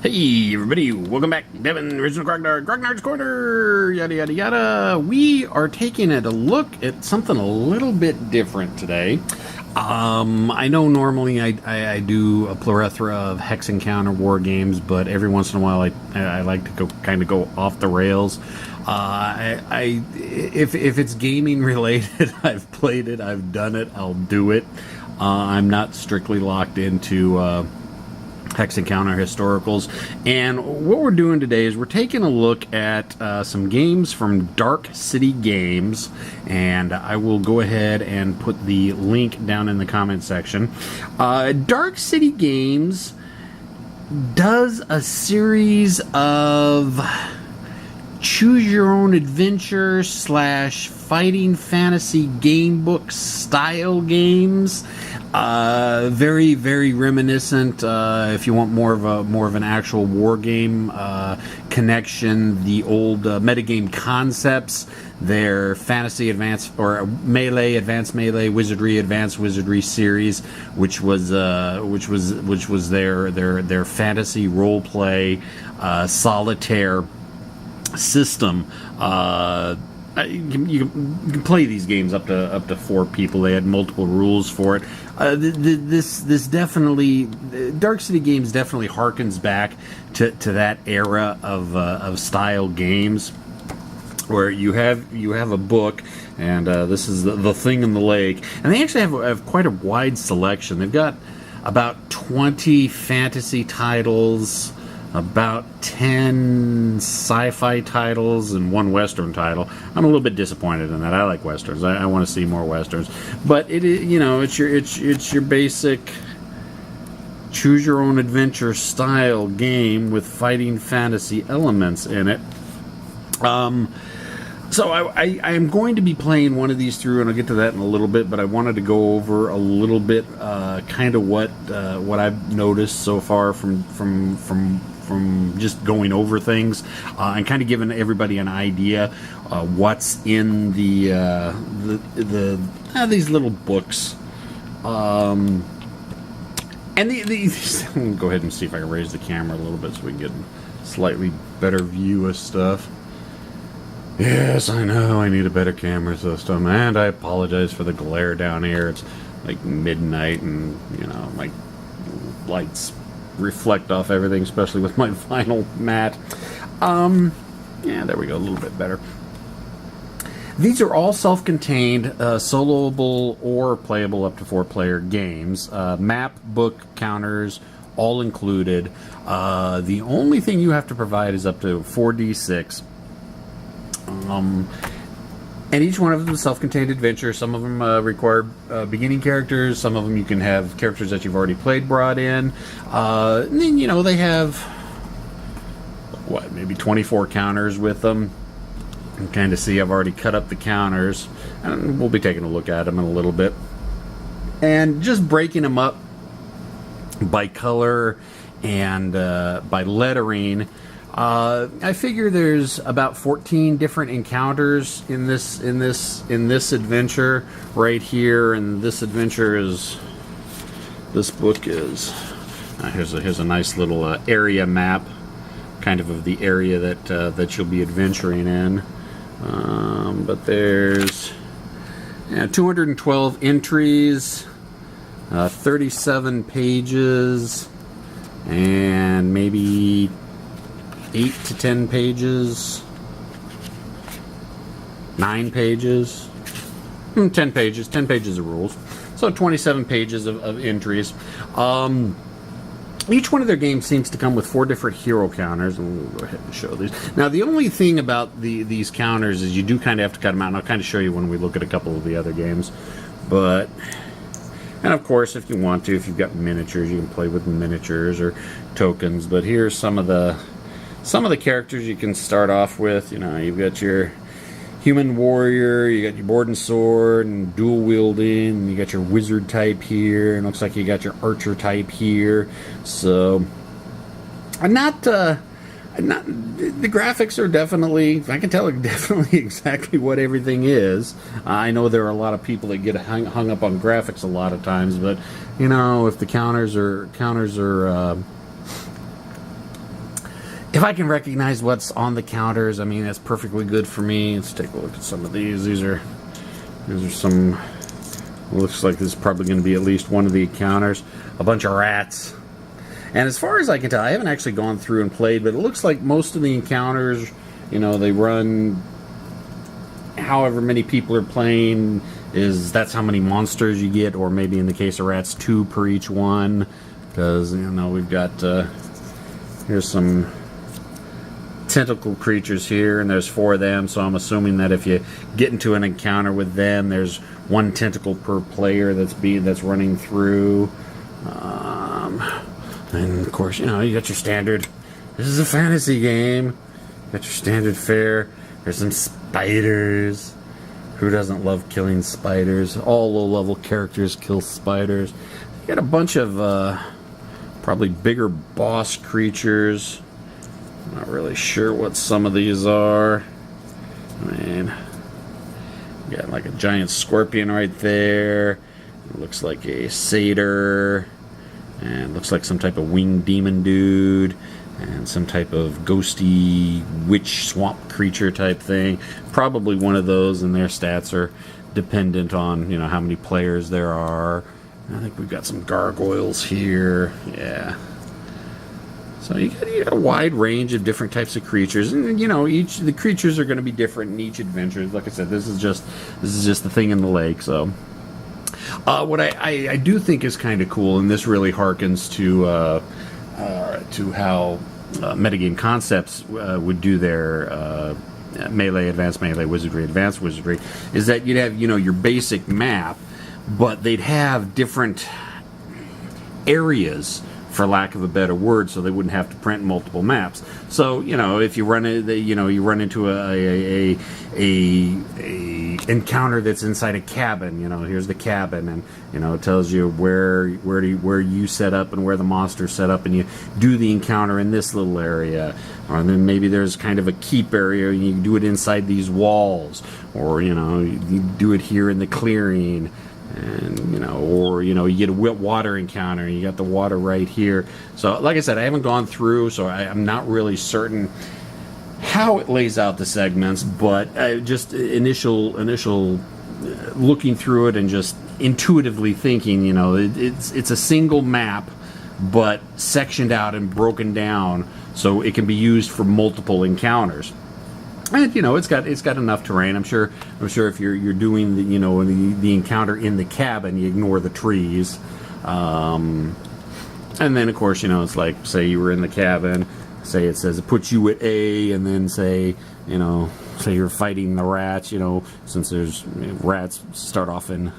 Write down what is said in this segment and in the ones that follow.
Hey everybody, welcome back. Devin, original Grognard, Grognard's Corner, yada yada yada. We are taking a look at something a little bit different today. I know normally I do a plethora of hex encounter war games, but every once in a while I like to go off the rails. If it's gaming related, I've played it, I've done it, I'll do it. I'm not strictly locked into hex encounter historicals, and what we're doing today is we're taking a look at some games from Dark City Games, and I will go ahead and put the link down in the comment section. Dark City Games does a series of choose your own adventure / fighting fantasy game book style games. Very, very reminiscent. If you want more of an actual war game connection, the old MetaGame Concepts, their Fantasy Advanced or Melee, Advanced Melee, Wizardry, Advanced Wizardry series, which was their fantasy role play solitaire system. You can play these games up to 4 people. They had multiple rules for it. This definitely, Dark City Games definitely harkens back to that era of style games, where you have a book, and this is the Thing in the Lake, and they actually have quite a wide selection. They've got about 20 fantasy titles, about 10 sci-fi titles, and 1 Western title. I'm a little bit disappointed in that. I like Westerns. I want to see more Westerns. But it is, it's your basic choose your own adventure style game with fighting fantasy elements in it. So I am going to be playing one of these through, and I'll get to that in a little bit, but I wanted to go over a little bit kind of what I've noticed so far from just going over things, and kind of giving everybody an idea what's in these little books. And these I'm gonna go ahead and see if I can raise the camera a little bit so we can get a slightly better view of stuff. Yes, I know I need a better camera system, and I apologize for the glare down here. It's like midnight, and my lights reflect off everything, especially with my vinyl mat. Yeah, there we go, a little bit better. These are all self-contained, soloable or playable up to 4-player games. Map, book, counters, all included. The only thing you have to provide is up to 4d6. And each one of them is self-contained adventure. Some of them require beginning characters. Some of them you can have characters that you've already played brought in. And then, they have, maybe 24 counters with them. You can kind of see I've already cut up the counters. And we'll be taking a look at them in a little bit. And just breaking them up by color and by lettering. I figure there's about 14 different encounters in this adventure right here, and this book is here's a nice little area map, kind of the area that you'll be adventuring in. But there's 212 entries, 37 pages, and maybe 8 to 10 pages, 9 pages, 10 pages of rules. So 27 pages of entries. Each one of their games seems to come with 4 different hero counters, and we'll go ahead and show these. Now, the only thing about these counters is you do kind of have to cut them out, and I'll kind of show you when we look at a couple of the other games. And of course, if you want to, if you've got miniatures, you can play with miniatures or tokens. But here's some of the characters you can start off with. You've got your human warrior, you got your board and sword and dual wielding, and you got your wizard type here, and looks like you got your archer type here. So, the graphics are definitely, I can tell definitely exactly what everything is. I know there are a lot of people that get hung up on graphics a lot of times, but if the counters are if I can recognize what's on the counters, I mean, that's perfectly good for me. Let's take a look at some of these. These are some, looks like this is probably going to be at least one of the counters. A bunch of rats. And as far as I can tell, I haven't actually gone through and played, but it looks like most of the encounters, you know, they run however many people are playing, that's how many monsters you get, or maybe in the case of rats, 2 per each one. Because, you know, we've got, here's some tentacle creatures here, and there's 4 of them, so I'm assuming that if you get into an encounter with them, there's 1 tentacle per player that's running through. And of course, you know, you got your standard, this is a fantasy game, you got your standard fare. There's some spiders. Who doesn't love killing spiders? All low-level characters kill spiders. You got a bunch of probably bigger boss creatures. I'm not really sure what some of these are. I mean, you got like a giant scorpion right there. It looks like a satyr. And looks like some type of winged demon dude. And some type of ghosty witch swamp creature type thing. Probably one of those, and their stats are dependent on, you know, how many players there are. I think we've got some gargoyles here. Yeah. So you got a wide range of different types of creatures, and you know, the creatures are going to be different in each adventure. Like I said, this is just the thing in the lake. So, what I do think is kind of cool, and this really harkens to how MetaGame Concepts would do their Melee, Advanced Melee, Wizardry, Advanced Wizardry, is that you'd have, you know, your basic map, but they'd have different areas, for lack of a better word, so they wouldn't have to print multiple maps. So, you know, if you run into a encounter that's inside a cabin, you know, here's the cabin, and you know, it tells you where you set up and where the monster's set up, and you do the encounter in this little area. Or then maybe there's kind of a keep area, and you do it inside these walls, or you know, you do it here in the clearing. And you know, or you know, you get a water encounter, and you got the water right here. So, like I said, I haven't gone through, so I'm not really certain how it lays out the segments. But just initial looking through it and just intuitively thinking, you know, it's a single map, but sectioned out and broken down, so it can be used for multiple encounters. And you know, it's got enough terrain. I'm sure if you're doing the encounter in the cabin, you ignore the trees, and then of course, you know, it's like, say you were in the cabin, say it says it puts you at A, and then say you're fighting the rats, you know, since there's rats start off in,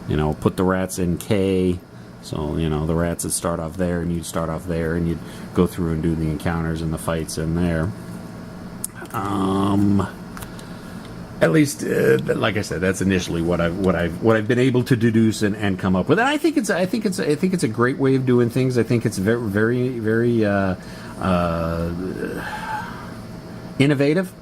you know, put the rats in K. So, you know, the rats would start off there, and you'd start off there, and you'd go through and do the encounters and the fights in there. At least, like I said, that's initially what I've been able to deduce and come up with. And I think it's a great way of doing things. I think it's very, very, very innovative.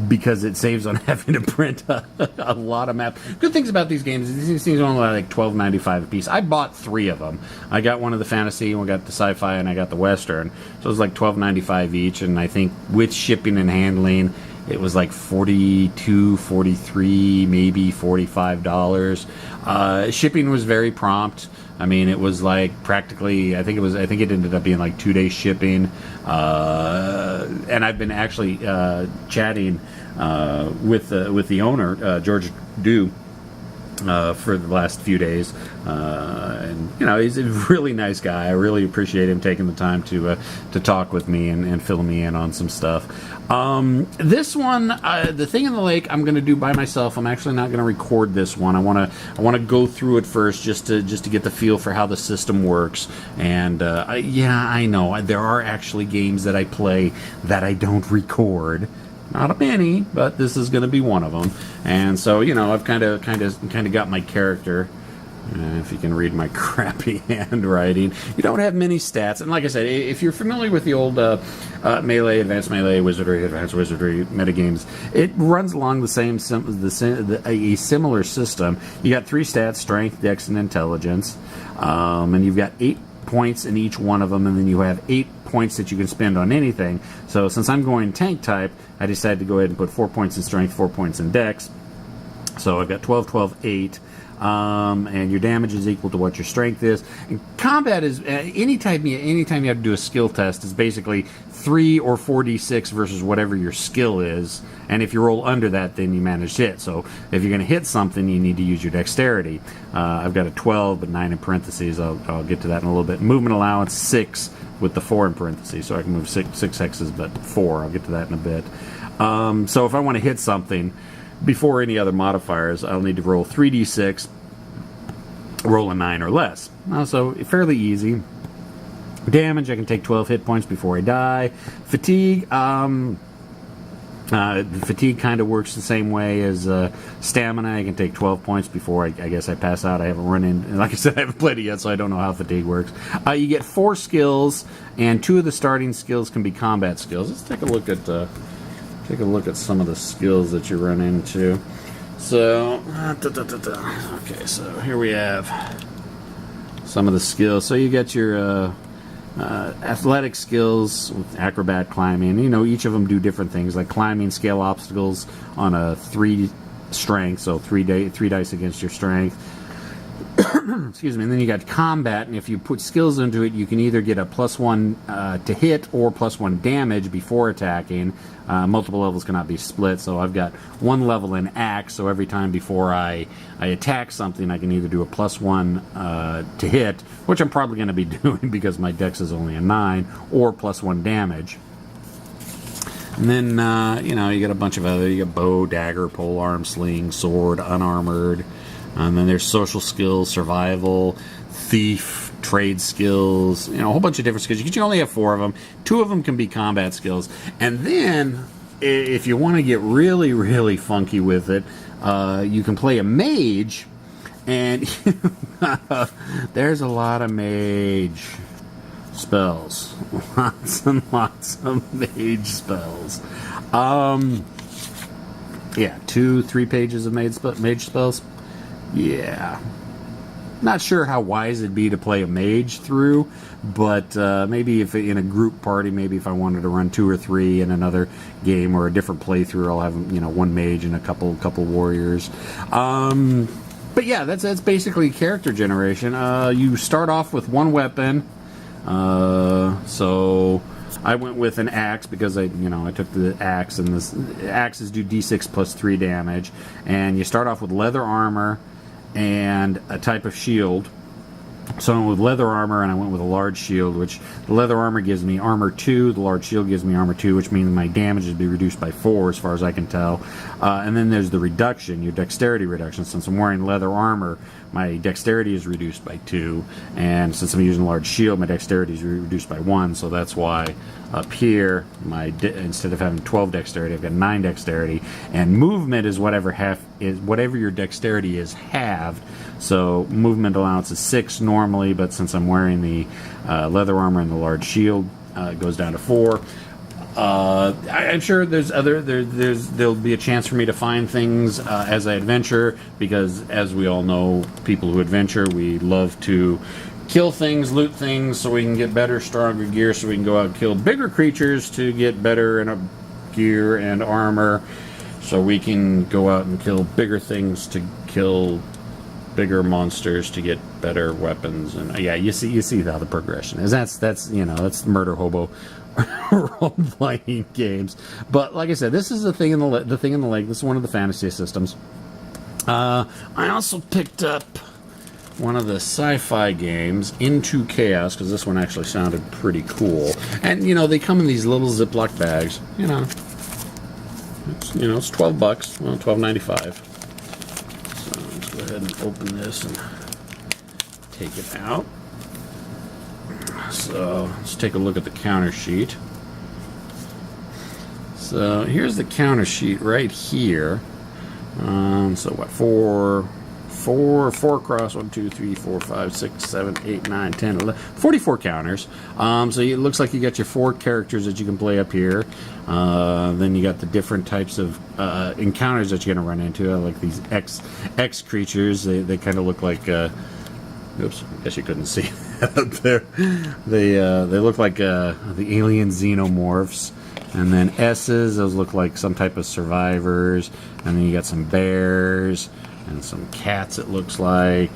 Because it saves on having to print a lot of maps. Good things about these games, these things are only like $12.95 a piece. I bought 3 of them. I got one of the fantasy, and we got the sci-fi, and I got the western. So it was like $12.95 each, and I think with shipping and handling, it was like $42, $43, maybe $45. Shipping was very prompt. I mean, it was like practically, I think it ended up being like 2-day shipping. And I've been actually chatting with the owner, George Dew, for the last few days. And you know, he's a really nice guy. I really appreciate him taking the time to talk with me and fill me in on some stuff. This one, the thing in the lake, I'm going to do by myself. I'm actually not going to record this one. I want to go through it first, just to get the feel for how the system works. And I know there are actually games that I play that I don't record. Not many, but this is going to be one of them. And so, you know, I've kind of got my character. If you can read my crappy handwriting, you don't have many stats. And like I said, if you're familiar with the old Melee, Advanced Melee, Wizardry, Advanced Wizardry metagames, it runs along a similar system. You got 3 stats: Strength, Dex, and Intelligence, and you've got 8 points in each one of them, and then you have 8 points that you can spend on anything. So since I'm going tank type, I decided to go ahead and put 4 points in strength, 4 points in dex. So I've got 12, 12, 8. And your damage is equal to what your strength is. And combat is anytime you have to do a skill test is basically 3 or 4d6 versus whatever your skill is. And if you roll under that, then you manage to hit. So if you're going to hit something, you need to use your dexterity. I've got a 12, but 9 in parentheses. I'll get to that in a little bit. Movement allowance 6 with the 4 in parentheses, so I can move six hexes, but 4. I'll get to that in a bit. So if I want to hit something, before any other modifiers, I'll need to roll 3d6, roll a 9 or less. So fairly easy. Damage, I can take 12 hit points before I die. Fatigue, fatigue kind of works the same way as stamina. I can take 12 points before I guess I pass out. I haven't run in, like I said, I haven't played it yet, so I don't know how fatigue works. You get 4 skills, and 2 of the starting skills can be combat skills. Let's take a look at some of the skills that you run into. So, okay, so here we have some of the skills. So you get your athletic skills, with acrobat, climbing. You know, each of them do different things. Like climbing, scale obstacles on a 3 strength, so 3 dice against your strength. Excuse me. And then you got combat, and if you put skills into it, you can either get a +1 to hit or +1 damage before attacking. Multiple levels cannot be split, so I've got 1 level in axe, so every time before I attack something, I can either do a +1 to hit, which I'm probably going to be doing because my dex is only a 9, or +1 damage. And then, you know, you got a bunch of other, you got bow, dagger, polearm, sling, sword, unarmored. And then there's social skills, survival, thief, trade skills, you know, a whole bunch of different skills. You can only have 4 of them. 2 of them can be combat skills. And then, if you want to get really, really funky with it, you can play a mage, and there's a lot of mage spells. Lots and lots of mage spells. Yeah, 2-3 pages of mage spells. Yeah. Not sure how wise it'd be to play a mage through, but maybe if in a group party, maybe if I wanted to run 2 or 3 in another game or a different playthrough, I'll have, you know, 1 mage and a couple warriors. But yeah, that's basically character generation. You start off with 1 weapon, so I went with an axe because I took the axe, and this axes do d6 plus 3 damage, and you start off with leather armor and a type of shield. So I went with leather armor, and I went with a large shield, which the leather armor gives me armor 2, the large shield gives me armor 2, which means my damage would be reduced by 4 as far as I can tell. And then there's the reduction, your dexterity reduction. Since I'm wearing leather armor, my dexterity is reduced by 2, and since I'm using a large shield, my dexterity is reduced by 1, so that's why up here, instead of having 12 dexterity, I've got 9 dexterity, and movement is whatever your dexterity is halved. So movement allowance is 6 normally, but since I'm wearing the leather armor and the large shield, it goes down to 4. I'm sure there'll be a chance for me to find things as I adventure, because as we all know, people who adventure, we love to kill things, loot things, so we can get better, stronger gear, so we can go out and kill bigger creatures to get better gear and armor, so we can go out and kill bigger things to kill bigger monsters to get better weapons. And yeah, you see how the progression is. That's murder hobo role-playing games. But like I said, this is the thing in the lake. This is one of the fantasy systems. I also picked up one of the sci-fi games, Into Chaos, because this one actually sounded pretty cool. And they come in these little Ziploc bags. It's $12. Well, $12.95. So let's go ahead and open this and take it out. So let's take a look at the counter sheet. So here's the counter sheet right here. So what, four across, 1, 2, 3, 4, 5, 6, 7, 8, 9, 10, 11, 44 counters. So it looks like you got your 4 characters that you can play up here. Then you got the different types of encounters that you're going to run into. Like these X creatures. They kind of look like oops, I guess you couldn't see. that up there. They look like the alien xenomorphs. And then S's, those look like some type of survivors. And then you got some bears and some cats, it looks like.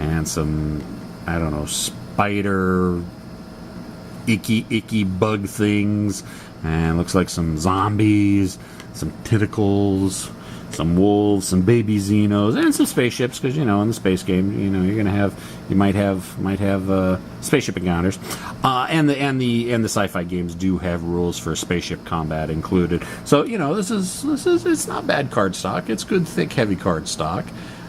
And some, I don't know, spider, icky bug things. And looks like some zombies, some tentacles, some wolves, some baby Xenos, and some spaceships, because, you know, in the space game, you know, you might have spaceship encounters. And the sci-fi games do have rules for spaceship combat included. So, you know, this is it's not bad card stock. It's good, thick, heavy card stock.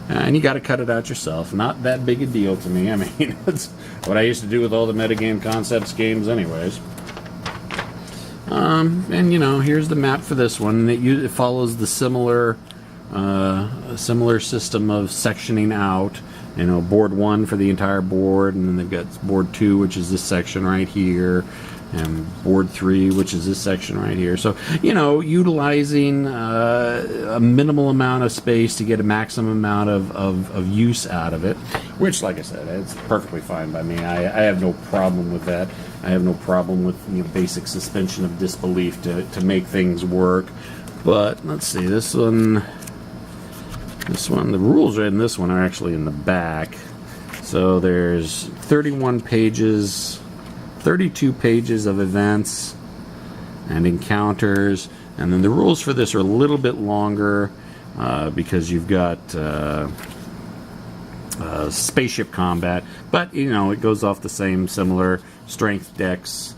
And you got to cut it out yourself. Not that big a deal to me. I mean, it's what I used to do with all the MetaGame Concepts games anyways. And, you know, here's the map for this one. It follows the similar system of sectioning out. You know, board 1 for the entire board, and then they've got board 2, which is this section right here, and board 3, which is this section right here. So, you know, utilizing a minimal amount of space to get a maximum amount of use out of it, which, like I said, it's perfectly fine by me. I have no problem with that. I have no problem with, you know, basic suspension of disbelief to make things work. But let's see, this one, the rules in this one are actually in the back. So there's 31 pages, 32 pages of events and encounters, and then the rules for this are a little bit longer because you've got spaceship combat, but, you know, it goes off the same similar strength, dex,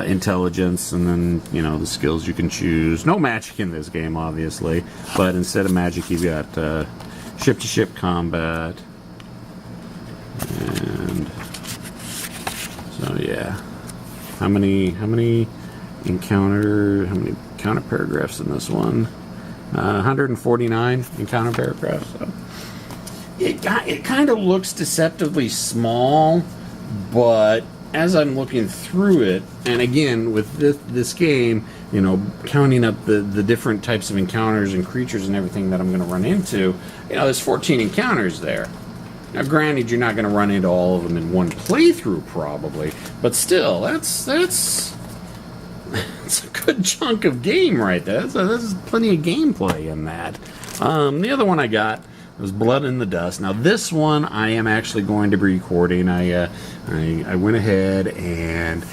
intelligence, and then, you know, the skills you can choose. No magic in this game, obviously, but instead of magic, you've got ship-to-ship combat, and so yeah. How many counter paragraphs in this one? 149 encounter paragraphs. So it kind of looks deceptively small, but as I'm looking through it, and again with this game, you know, counting up the different types of encounters and creatures and everything that I'm going to run into, you know, there's 14 encounters there. Now, granted, you're not going to run into all of them in one playthrough, probably, but still, that's a good chunk of game right there. There's plenty of gameplay in that. The other one I got was Blood in the Dust. Now, this one I am actually going to be recording. I went ahead and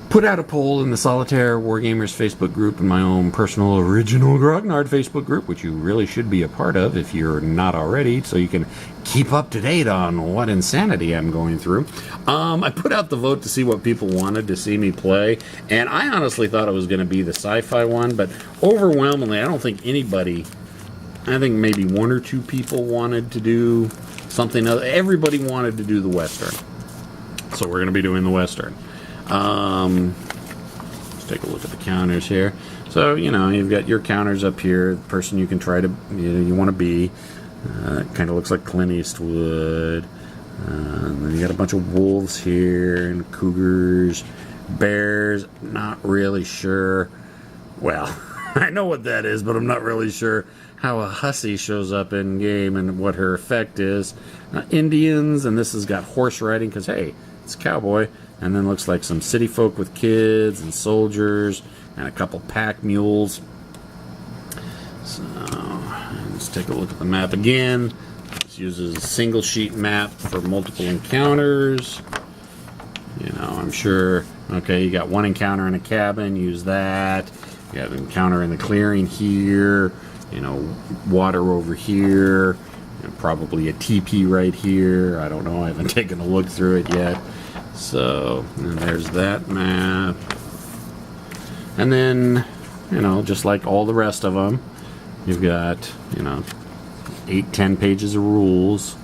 put out a poll in the Solitaire Wargamers Facebook group and my own personal original Grognard Facebook group, which you really should be a part of if you're not already, so you can keep up to date on what insanity I'm going through. I put out the vote to see what people wanted to see me play, and I honestly thought it was going to be the sci-fi one, but overwhelmingly, I don't think anybody, I think maybe one or two people wanted to do something other. Everybody wanted to do the Western, so we're going to be doing the Western. Let's take a look at the counters here. So, you know, you've got your counters up here, the person you can try to, you want to be. Kind of looks like Clint Eastwood. And then you got a bunch of wolves here, and cougars, bears, not really sure. Well, I know what that is, but I'm not really sure how a hussy shows up in game and what her effect is. Indians, and this has got horse riding, because, hey, it's a cowboy. And then looks like some city folk with kids and soldiers and a couple pack mules. So let's take a look at the map again. This uses a single sheet map for multiple encounters. You know, I'm sure, okay, you got one encounter in a cabin, use that. You have an encounter in the clearing here. You know, water over here. And probably a teepee right here. I don't know, I haven't taken a look through it yet. So, and there's that map. And then, you know, just like all the rest of them, you've got, you know, 8-10 pages of rules.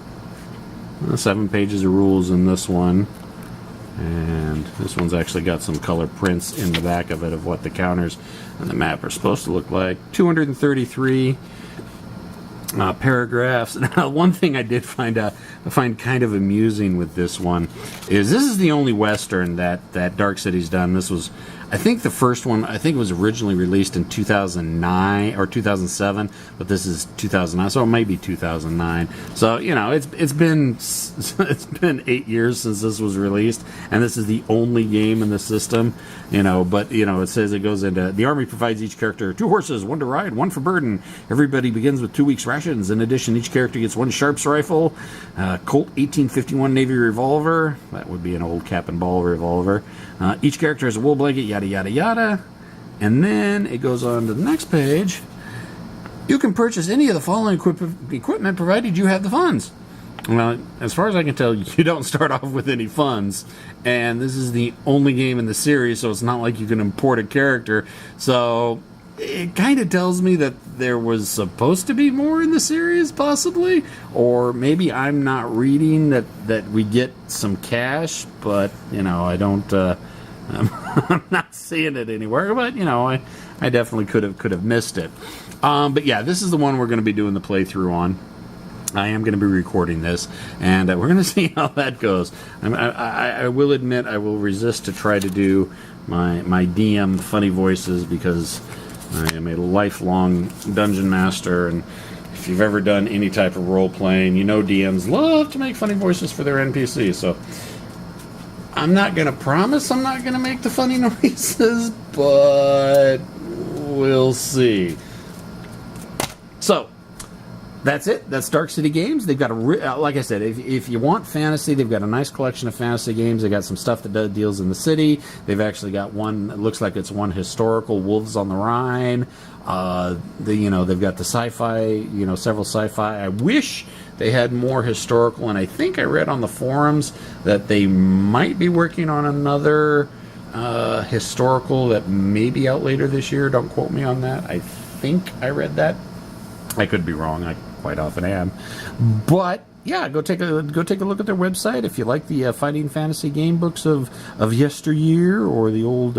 7 pages of rules in this one. And this one's actually got some color prints in the back of it of what the counters and the map are supposed to look like. 233 paragraphs. Now, one thing I did find kind of amusing with this one is this is the only Western that Dark City's done. This was, I think the first one, I think it was originally released in 2009 or 2007, but this is 2009, so it may be 2009. So, you know, it's been it's been 8 years since this was released, and this is the only game in the system, you know, but, you know, it says it goes into, the army provides each character 2 horses, 1 to ride, 1 for burden. Everybody begins with 2 weeks' rations. In addition, each character gets 1 Sharps rifle, Colt 1851 Navy revolver, that would be an old cap and ball revolver. Each character has a wool blanket, yada, yada, yada. And then it goes on to the next page. You can purchase any of the following equipment provided you have the funds. Well, as far as I can tell, you don't start off with any funds. And this is the only game in the series, so it's not like you can import a character. So it kind of tells me that there was supposed to be more in the series, possibly. Or maybe I'm not reading that we get some cash, but, you know, I don't... I'm not seeing it anywhere, but, you know, I definitely could have missed it. But yeah, this is the one we're going to be doing the playthrough on. I am going to be recording this, and we're going to see how that goes. I will admit I will resist to try to do my DM funny voices, because I am a lifelong dungeon master, and if you've ever done any type of role-playing, you know DMs love to make funny voices for their NPCs, so... I'm not going to promise I'm not going to make the funny noises, but we'll see. So, that's it. That's Dark City Games. They've got like I said, if you want fantasy, they've got a nice collection of fantasy games. They got some stuff that deals in the city. They've actually got one, it looks like it's one historical, Wolves on the Rhine. They've got the sci-fi, you know, several sci-fi. I wish they had more historical, and I think I read on the forums that they might be working on another historical that may be out later this year. Don't quote me on that. I think I read that. I could be wrong. I quite often am. But yeah, go take a look at their website if you like the fighting fantasy game books of yesteryear, or the old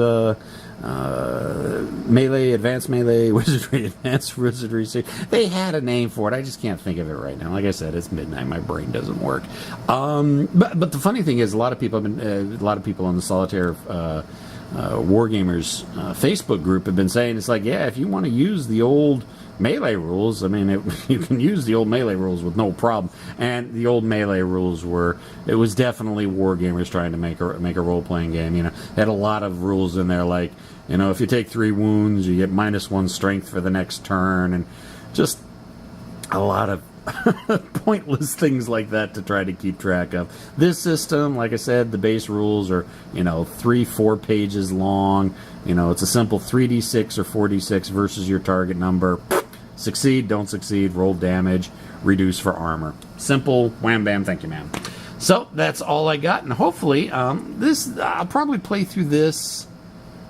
Melee, Advanced Melee, Wizardry, Advanced Wizardry. They had a name for it. I just can't think of it right now. Like I said, it's midnight. My brain doesn't work. But the funny thing is, a lot of people on the Solitaire Wargamers Facebook group have been saying, it's like, yeah, if you want to use the old Melee rules, I mean, you can use the old Melee rules with no problem. And the old Melee rules it was definitely Wargamers trying to make a role-playing game. You know, they had a lot of rules in there, like, you know, if you take 3 wounds, you get -1 strength for the next turn, and just a lot of pointless things like that to try to keep track of. This system, like I said, the base rules are, you know, 3-4 pages long. You know, it's a simple 3d6 or 4d6 versus your target number. Succeed, don't succeed, roll damage, reduce for armor. Simple, wham bam, thank you ma'am. So that's all I got, and hopefully I'll probably play through this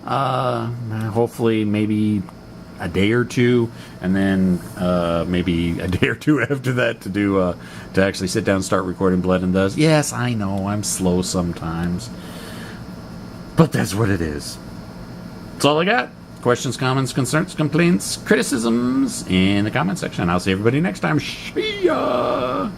hopefully maybe a day or two, and then maybe a day or two after that to actually sit down and start recording Blood and Dust. Yes, I know I'm slow sometimes, but that's what it is. That's all I got. Questions, comments, concerns, complaints, criticisms in the comment section. I'll see everybody next time. See ya!